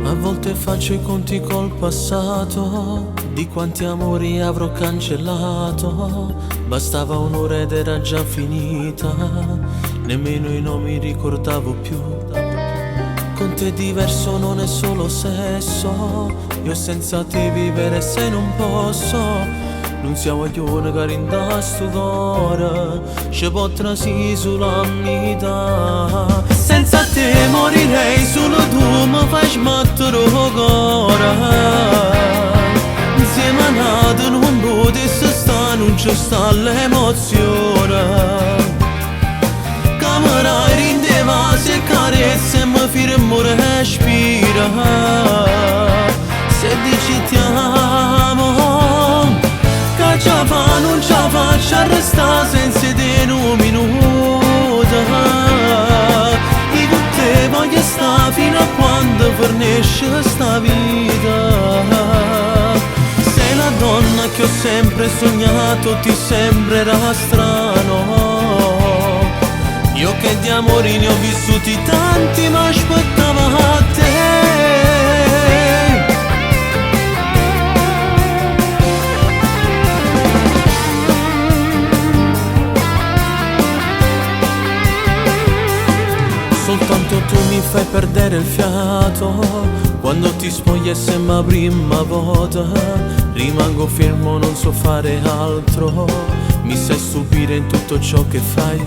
A volte faccio i conti col passato, di quanti amori avrò cancellato. Bastava un'ora ed era già finita, nemmeno i nomi ricordavo più. Con te diverso non è solo sesso, io senza te vivere se non posso. Non si voglio negare in sto cuore, ci può trasì sulla vita. Senza te morirei, solo tu mi fai smettere il cuore. Insieme a nato non potesse stare, non ci sta l'emozione. Camera rindeva se carezze e mi firmo respira. Se dici ti amo, che ce fa non ce faccio a restare senza te un minuto. Io con te voglio stare fino a quando finisce sta vita. Sei la donna che ho sempre sognato, ti sembrerà strano. Io che di amori ne ho vissuti tanti, ma aspettavo a te. Soltanto tu mi fai perdere il fiato, quando ti spogli è sempre la prima volta. Rimango fermo, non so fare altro, mi sai stupire in tutto ciò che fai.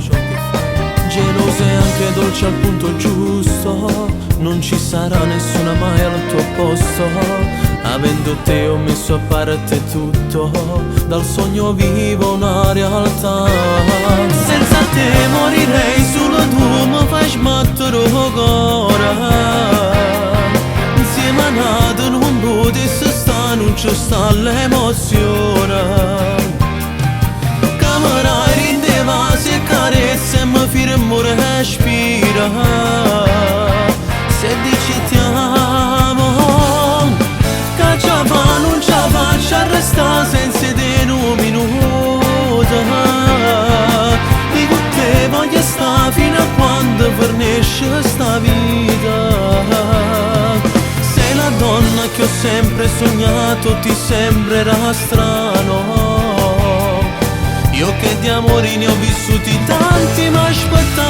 Gelosa e anche dolce al punto giusto, non ci sarà nessuna mai al tuo posto. Avendo te ho messo a parte tutto, dal sogno vivo una realtà. Senza te morirei, solo tu mi fai smettere il cuore. Insieme a nato non potesse stare, non ci sta l'emozione. Camera rindeva se carezze e mi firmo respira. Se dici ti amo, che ce fa non ce faccio a restare senza te un minuto. Io con te voglio stare fino a quando finisce sta vita. Sei la donna che ho sempre sognato, ti sembrerà strano. Io che di amori ne ho vissuti tanti, ma aspettavo